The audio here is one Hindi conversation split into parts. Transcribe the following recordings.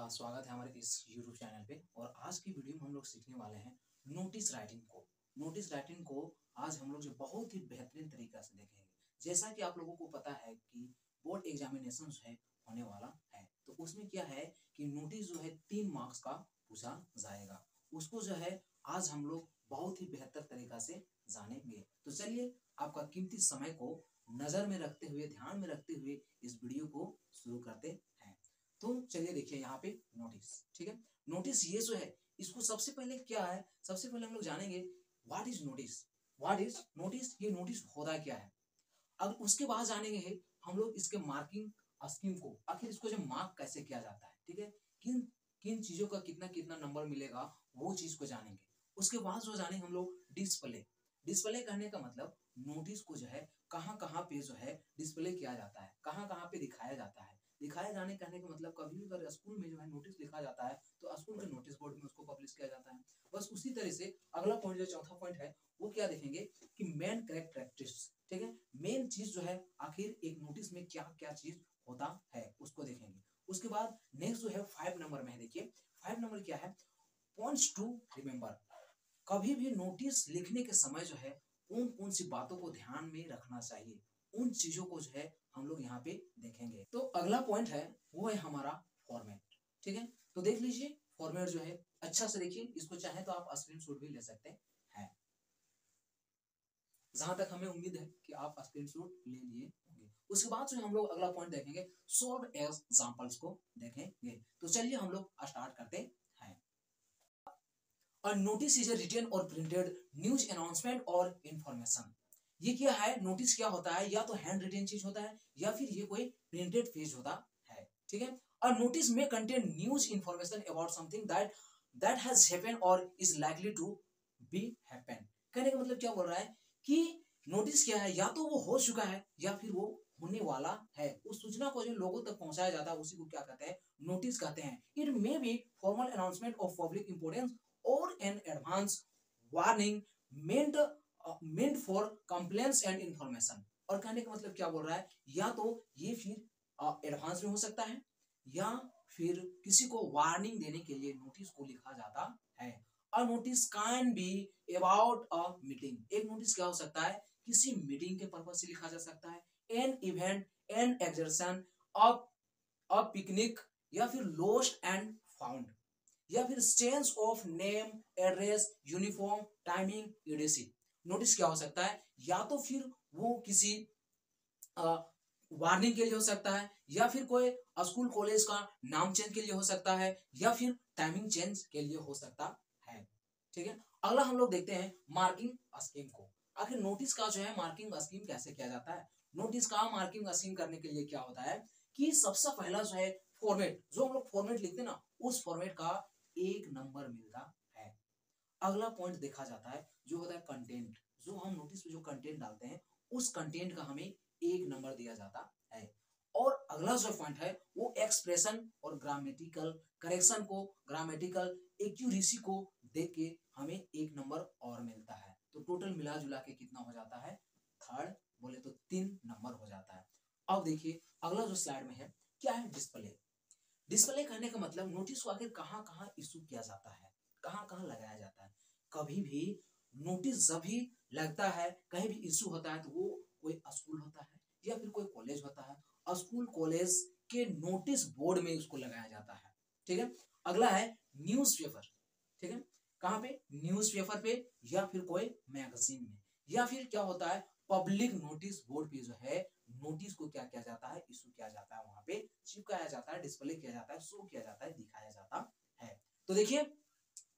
स्वागत है हमारे इस YouTube चैनल पे। और आज की वीडियो में हम लोग सीखने वाले हैं नोटिस राइटिंग को। नोटिस राइटिंग को आज हम लोग जो बहुत ही बेहतरीन तरीका से देखेंगे। जैसा कि आप लोगों को पता है कि बोर्ड एग्जामिनेशन है होने वाला है, तो उसमें क्या है कि नोटिस जो है 3 मार्क्स का पूछा जाएगा। उसको जो है आज हम लोग बहुत ही बेहतर तरीका से जानेंगे। तो चलिए आपका कीमती समय को नजर में रखते हुए, ध्यान में रखते हुए इस वीडियो को शुरू करते हैं। तो चलिए देखिए यहाँ पे नोटिस, ठीक है। नोटिस ये जो है, इसको सबसे पहले क्या है, सबसे पहले हम लोग जानेंगे what is notice. What is notice, ये नोटिस होता क्या है। अब उसके बाद जानेंगे है हम लोग इसके मार्किंग स्कीम को, आखिर इसको जो मार्क कैसे किया जाता है, ठीक है। किन किन चीजों का कितना कितना नंबर मिलेगा वो चीज को जानेंगे। उसके बाद जो जानेंगे हम लोग डिस्प्ले। डिस्प्ले करने का मतलब नोटिस को जो है कहाँ कहाँ पे जो है डिस्प्ले किया जाता है, कहाँ कहाँ पे दिखाया जाता है। दिखाए जाने कहने का मतलब कभी भी अगर स्कूल में जो है नोटिस लिखा जाता है तो स्कूल के नोटिस बोर्ड में उसको पब्लिश किया जाता है। बस उसी तरह से अगला पॉइंट जो चौथा पॉइंट है वो क्या देखेंगे कि मेन कैरेक्टरिस्टिक्स, ठीक है। मेन चीज जो है आखिर एक नोटिस में क्या क्या चीज होता है उसको देखेंगे। उसके बाद नेक्स्ट जो है 5 नंबर में है, देखिए 5 नंबर क्या है, पॉइंट्स टू रिमेंबर। कभी भी नोटिस लिखने के समय जो है कौन कौन सी बातों को ध्यान में रखना चाहिए, उन चीजों को जो है हम लोग यहाँ पे देखेंगे। तो अगला पॉइंट है वो है हमारा फॉर्मेट, ठीक है। तो देख लीजिए फॉर्मेट जो है अच्छा से देखिए, इसको चाहे तो आप स्क्रीनशॉट भी ले सकते हैं। जहां तक हमें उम्मीद है कि आप स्क्रीनशॉट ले लिए होंगे। उसके बाद जो हम लोग अगला पॉइंट देखेंगे सॉल्व एग्जांपल्स को देखेंगे। तो चलिए हम लोग स्टार्ट करते हैं। और नोटिस इज ए रिटन और प्रिंटेड न्यूज अनाउंसमेंट और इंफॉर्मेशन। ये क्या है, नोटिस क्या होता है, या तो हैंड रिटन चीज होता है या फिर ये कोई प्रिंटेड पेज होता है, ठीक है। और नोटिस में contain news information about something that that has happened और is likely to be happen. कहने का मतलब क्या बोल रहा है कि नोटिस क्या है, या तो वो हो चुका है या फिर वो होने वाला है। उस सूचना को जो लोगों तक पहुंचाया जाता है उसी को क्या कहते हैं, नोटिस कहते हैं। It may be formal announcement of public importance or an advance warning meant for complaints and information। और कहने का मतलब क्या बोल रहा है, या तो ये फिर एडवांस में हो सकता है या फिर किसी को वार्निंग देने के लिए नोटिस को लिखा जाता है। A notice can be about a meeting. एक नोटिस क्या हो सकता है, किसी मीटिंग के पर्पज से लिखा जा सकता है, an event, an exertion, a picnic, या फिर लोस्ट एंड फाउंड, या फिर change of name, address, uniform, timing, etc. Notice क्या हो सकता है, या तो फिर वो किसी वार्निंग के लिए हो सकता है, या फिर कोई स्कूल कॉलेज का नाम चेंज के लिए हो सकता है, या फिर टाइमिंग चेंज के लिए हो सकता है, ठीक है। अगला हम लोग देखते हैं मार्किंग स्कीम को। आखिर नोटिस का जो है मार्किंग स्कीम कैसे किया जाता है। नोटिस का मार्किंग स्कीम करने के लिए क्या होता है कि सबसे पहला जो है फॉर्मेट, जो हम लोग फॉर्मेट लिखते हैं ना, उस फॉर्मेट का 1 नंबर मिलता है। अगला पॉइंट देखा जाता है जो होता है कंटेंट। जो हम नोटिस में जो कंटेंट डालते हैं उस कंटेंट का हमें 1 नंबर दिया जाता है। और अगला जो पॉइंट है वो एक्सप्रेशन और ग्रामेटिकल करेक्शन को, ग्रामेटिकल एक्यूरेसी को देख के हमें 1 नंबर और मिलता है। तो टोटल मिला जुला के कितना हो जाता है, थर्ड बोले तो 3 नंबर हो जाता है। अब देखिए अगला जो स्लाइड में है क्या है, डिस्प्ले। डिस्प्ले करने का मतलब नोटिस को आखिर कहाँ कहाँ इशू किया जाता है, कहाँ कहाँ लगाया जाता है। कभी भी नोटिस जब भी लगता है, कहीं भी इशू होता है, तो वो कोई स्कूल होता है या फिर कोई कॉलेज होता है, स्कूल कॉलेज के नोटिस बोर्ड में उसको लगाया जाता है, ठीक है। अगला है न्यूज़पेपर, ठीक है। कहाँ पे, न्यूज़पेपर पे, या फिर कोई मैगजीन में, या फिर क्या होता है पब्लिक नोटिस बोर्ड पे जो है नोटिस को क्या किया जाता है, इशू किया जाता है, वहां पे चिपकाया जाता है, डिस्प्ले किया जाता है, शो किया जाता है, दिखाया जाता है। तो देखिए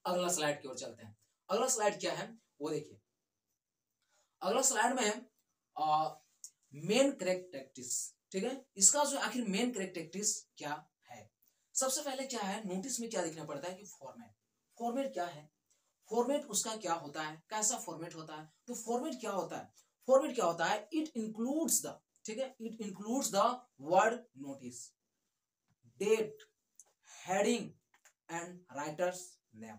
अगला स्लाइड की ओर चलते हैं। अगला स्लाइड क्या है वो देखिए। अगला स्लाइड में मेन कैरेक्टरिस्टिक्स, ठीक है। इसका जो आखिर मेन कैरेक्टरिस्टिक्स क्या है, सबसे पहले क्या है, नोटिस में क्या देखना पड़ता है कि फॉर्मेट। फॉर्मेट क्या है, फॉर्मेट उसका क्या होता है, कैसा फॉर्मेट होता है। तो फॉर्मेट क्या होता है, फॉर्मेट क्या होता है, इट इंक्लूड्स द, ठीक है, it includes the word notice, date, heading and writer's name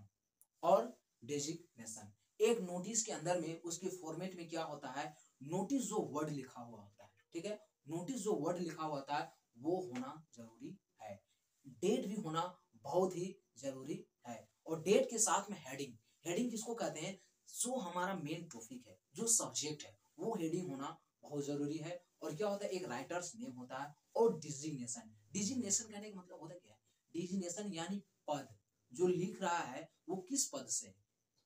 और डेजिग्नेशन। एक नोटिस के अंदर में उसके फॉर्मेट में क्या होता है, नोटिस जो वर्ड लिखा हुआ होता है, ठीक है, नोटिस जो वर्ड लिखा हुआ होता है वो होना जरूरी है। डेट भी होना बहुत ही जरूरी है। और डेट के साथ में हेडिंग, हेडिंग किसको कहते हैं, जो हमारा मेन टॉपिक है, जो सब्जेक्ट है, वो हेडिंग होना बहुत जरूरी है। और क्या होता है, एक राइटर्स नेम होता है। और डिजिग्नेशन, डिजिग्नेशन कहने का मतलब होता क्या है, डिजिग्नेशन यानी पद, जो लिख रहा है वो किस पद से है,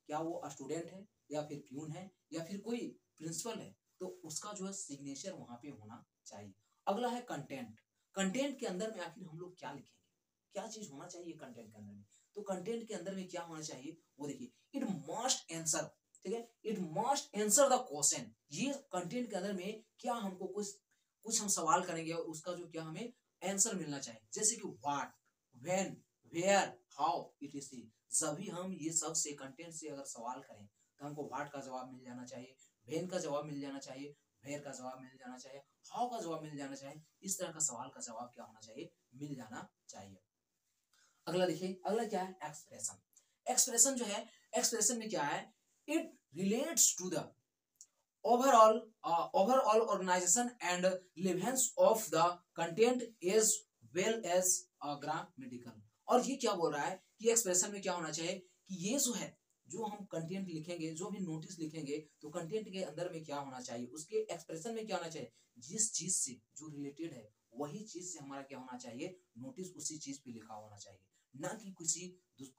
क्या वो स्टूडेंट है या फिर प्यून है या फिर कोई प्रिंसिपल है, तो उसका जो है सिग्नेचर वहां पे होना चाहिए। अगला है कंटेंट, कंटेंट के अंदर में आखिर हम लोग क्या लिखेंगे, क्या चीज होना चाहिए कंटेंट के अंदर में, तो कंटेंट के अंदर में क्या होना चाहिए वो देखिए, इट मस्ट आंसर, ठीक है, it must answer the question. ये कंटेंट के अंदर में क्या हमको कुछ कुछ हम सवाल करेंगे और उसका जो क्या हमें आंसर मिलना चाहिए, जैसे कि what, when, where, how, it is, जब भी हम ये सब से कंटेंट से अगर सवाल करें तो हमको व्हाट का जवाब मिल जाना चाहिए, व्हेन का जवाब मिल जाना चाहिए, वेयर का जवाब मिल जाना चाहिए, हाउ का जवाब मिल जाना चाहिए। इस तरह का सवाल का जवाब क्या होना चाहिए, मिल जाना चाहिए। अगला देखिए, अगला क्या है, एक्सप्रेशन। एक्सप्रेशन जो है, एक्सप्रेशन में क्या है, it relates to the overall overall organization and relevance of the content as well as grammatical। और ये क्या बोल रहा है कि एक्सप्रेशन में क्या होना चाहिए कि ये जो है, जो हम कंटेंट लिखेंगे, जो भी नोटिस लिखेंगे, तो कंटेंट के अंदर में क्या होना चाहिए, उसके एक्सप्रेशन में क्या होना चाहिए, जिस चीज से जो रिलेटेड है वही चीज से हमारा क्या होना चाहिए, नोटिस उसी चीज पे लिखा होना चाहिए, ना कि किसी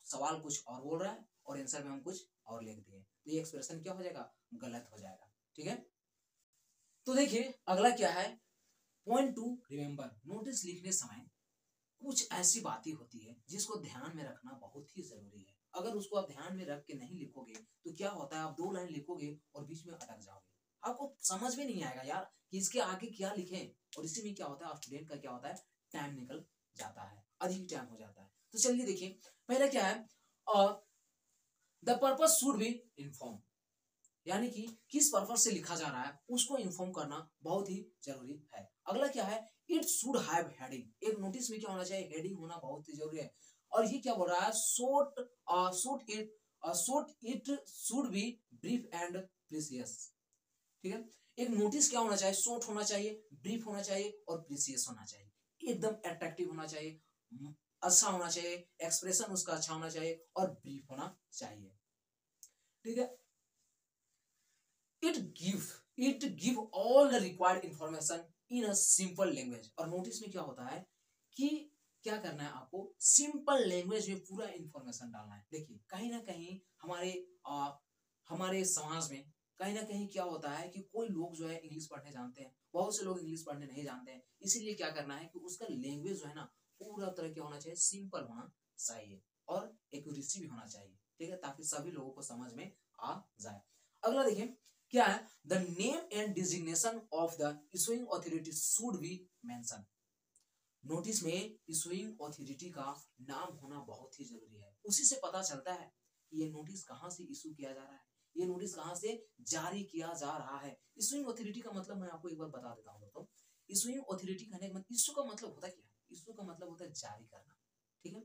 सवाल कुछ और बोल रहा है और आंसर में हम कुछ और लिख दिए, तो ये एक्सप्रेशन क्या हो जाएगा, गलत हो जाएगा। ठीक है, तो देखिए अगला क्या है, पॉइंट टू रिमेंबर। नोटिस लिखने समय कुछ ऐसी बातें होती है जिसको ध्यान में रखना बहुत ही जरूरी है। अगर उसको आप ध्यान में रख के नहीं लिखोगे तो क्या होता है, आप 2 लाइन लिखोगे और बीच में अटक जाओगे, आपको समझ में नहीं आएगा यार कि इसके आगे क्या लिखें। और इसी में क्या होता है, स्टूडेंट का क्या होता है, टाइम निकल जाता है, अधिक टाइम हो जाता है। तो चलिए देखिए, पहले क्या है, the purpose should be inform, यानी कि किस पर्पस से लिखा जा रहा है उसको इन्फॉर्म करना बहुत ही जरूरी है। अगला क्या है, इट शुड हैव हेडिंग, एक नोटिस में क्या होना चाहिए, हेडिंग होना बहुत ही जरूरी है। और ये क्या बोल रहा है, short it should be brief and precious. ठीक है, एक नोटिस क्या होना चाहिए, शॉर्ट होना चाहिए, ब्रीफ होना चाहिए और प्रीसियस होना चाहिए, एकदम अट्रैक्टिव होना चाहिए, अच्छा होना चाहिए, एक्सप्रेशन उसका अच्छा होना चाहिए और ब्रीफ होना चाहिए। ठीक है, it give all the required information in a simple language. और नोटिस में क्या होता है कि क्या करना है, आपको सिंपल लैंग्वेज में पूरा इंफॉर्मेशन डालना है। देखिए कहीं ना कहीं हमारे समाज में कहीं ना कहीं क्या होता है कि कोई लोग जो है इंग्लिश पढ़ने जानते हैं, बहुत से लोग इंग्लिश पढ़ने नहीं जानते हैं, इसीलिए क्या करना है कि उसका लैंग्वेज जो है ना पूरा तरह क्या होना चाहिए, सिंपल होना चाहिए और एक्यूरेसी भी होना चाहिए। ठीक है, ताकि सभी लोगों को समझ में आ जाए। अगला देखिए क्या है, the name and designation of the issuing authority should be mention. Notice में इशूइंग अथॉरिटी का नाम होना बहुत ही जरूरी है, उसी से पता चलता है कि ये नोटिस कहां से इशू किया जा रहा है, ये नोटिस कहां से जारी किया जा रहा है। इशूइंग अथॉरिटी का मतलब मैं आपको एक बार बता देता हूं दोस्तों। इशूइंग अथॉरिटी कहने का मतलब, इशू का मतलब होता क्या है, इशू का मतलब होता है जारी करना। ठीक है,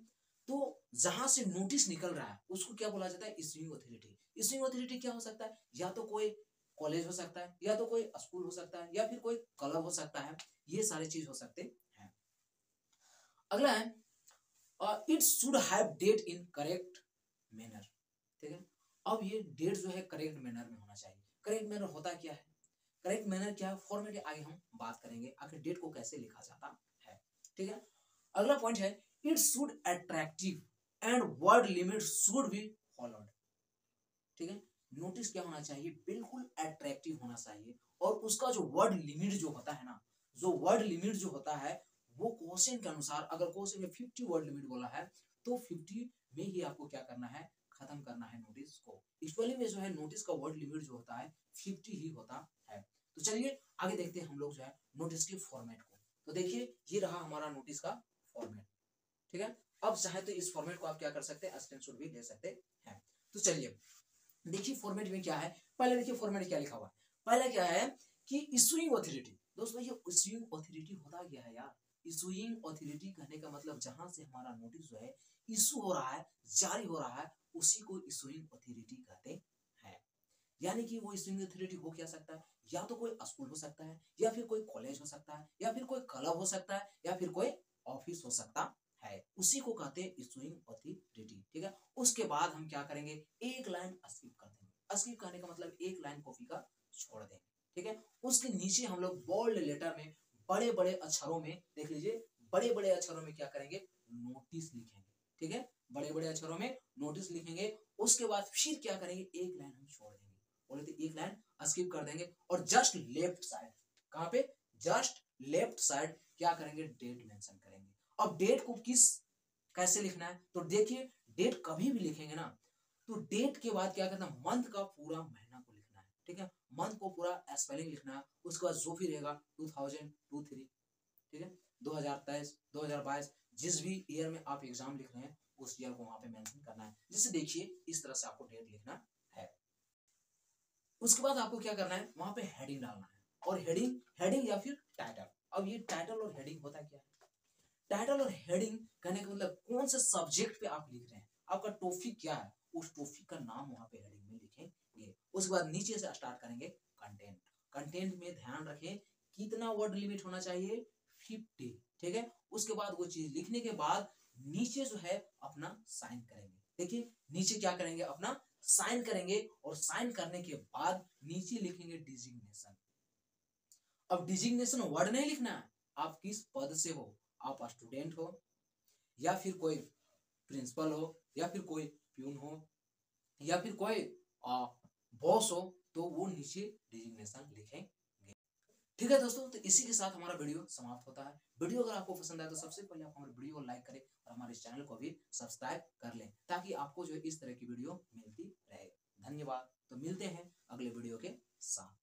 तो जहां से नोटिस निकल रहा है उसको क्या बोला जाता है, इशूइंग अथॉरिटी। इशूइंग अथॉरिटी क्या हो सकता है, या तो कोई कॉलेज हो सकता है, या तो कोई स्कूल हो सकता है, या फिर कोई क्लब हो सकता है, ये सारे चीज हो सकते हैं। अगला है, it should have date in correct manner. ठीक है, अब ये डेट जो है करेक्ट मैनर में होना चाहिए। करेक्ट मैनर होता क्या है, करेक्ट मैनर क्या है, फॉर्मेट आगे हम बात करेंगे आखिर डेट को कैसे लिखा जाता है। ठीक है, अगला पॉइंट है, it should attractive and word limit should be followed. ठीक है, नोटिस क्या होना चाहिए, बिल्कुल अट्रैक्टिव होना चाहिए और उसका जो वर्ड लिमिट जो होता है ना, जो वर्ड लिमिट जो होता है वो क्वेश्चन के अनुसार, अगर क्वेश्चन में 50 वर्ड लिमिट बोला है तो 50 में ही आपको क्या करना है, खत्म करना है नोटिस को। एक्चुअली में जो है नोटिस का वर्ड लिमिट जो होता है 50 ही होता है। तो चलिए आगे देखते हैं हम लोग जो है नोटिस के फॉर्मेट को। तो देखिए ये रहा हमारा नोटिस का फॉर्मेट। ठीक है, अब चाहे तो इस फॉर्मेट को आप क्या कर सकते हैं, स्क्रीनशॉट भी ले सकते हैं। तो चलिए देखिए फॉर्मेट में क्या है, पहले देखिए फॉर्मेट क्या लिखा हुआ है। पहले क्या है कि इशूइंग अथॉरिटी, दोस्तों ये इशूइंग अथॉरिटी होता क्या है यार, इशूइंग अथॉरिटी कहने का मतलब जहां से हमारा नोटिस जो है इशू हो रहा है, जारी हो रहा है, उसी को इशूइंग अथॉरिटी कहते हैं। यानी कि वो इशूइंग अथॉरिटी हो क्या सकता है, या तो कोई स्कूल हो सकता है, या फिर कोई कॉलेज हो सकता है, या फिर कोई क्लब हो सकता है, या फिर कोई ऑफिस हो सकता है, उसी को कहते हैं इशूइंग अथॉरिटी। ठीक है, उसके बाद हम क्या करेंगे, एक लाइन स्किप कर देंगे। स्किप करने का मतलब एक लाइन कॉपी का छोड़ देंगे। ठीक है, उसके नीचे हम लोग बोल्ड लेटर में बड़े बड़े अक्षरों में, देख लीजिए, बड़े बड़े अक्षरों में क्या करेंगे, नोटिस लिखेंगे। ठीक है, बड़े बड़े अक्षरों में नोटिस लिखेंगे। उसके बाद फिर क्या करेंगे, एक लाइन हम छोड़ देंगे, बोले थे एक लाइन स्किप कर देंगे, और जस्ट लेफ्ट साइड, कहां पे, जस्ट लेफ्ट साइड क्या करेंगे, डेट मेंशन करेंगे। अब डेट को कैसे लिखना है, तो देखिए, डेट कभी भी लिखेंगे ना, तो डेट के बाद क्या करना है, मंथ का पूरा महीना को लिखना है। ठीक है, मंथ को पूरा स्पेलिंग लिखना है। उसके बाद जो भी रहेगा 2023, ठीक है, 2023, 2022, जिस भी ईयर में आप एग्जाम लिख रहे हैं उस ईयर को वहां पे मेंशन करना है। जैसे देखिए, इस तरह से आपको डेट लिखना है। उसके बाद आपको क्या करना है, वहां पे हेडिंग डालना है, और हेडिंग या फिर टाइटल। अब ये टाइटल और हेडिंग होता क्या है, टाइटल और हेडिंग कहने का मतलब कौन से सब्जेक्ट पे आप लिख रहे हैं, आपका टॉपिक क्या है, उस टॉपिक का नाम वहां पे हेडिंग में लिखेंगे। उसके बाद नीचे से स्टार्ट करेंगे कंटेंट। कंटेंट में ध्यान रखें कितना वर्ड लिमिट होना चाहिए, 50। ठीक है, उसके बाद वो चीज लिखने के बाद नीचे जो है अपना साइन करेंगे। देखिए, नीचे क्या करेंगे, अपना साइन करेंगे, और साइन करने के बाद नीचे लिखेंगे डिजिग्नेशन। अब डिजिग्नेशन वर्ड नहीं लिखना है, आप किस पद से हो, आप स्टूडेंट हो, या फिर कोई प्रिंसिपल हो, या फिर कोई प्यून हो, या फिर कोई बॉस हो, तो वो नीचे डिजिग्नेशन लिखेंगे। ठीक है दोस्तों, तो इसी के साथ हमारा वीडियो समाप्त होता है। वीडियो अगर आपको पसंद आए तो सबसे पहले आप हमारे वीडियो को लाइक करें और हमारे चैनल को भी सब्सक्राइब कर लें, ताकि आपको जो है इस तरह की वीडियो मिलती रहे। धन्यवाद, तो मिलते हैं अगले वीडियो के साथ।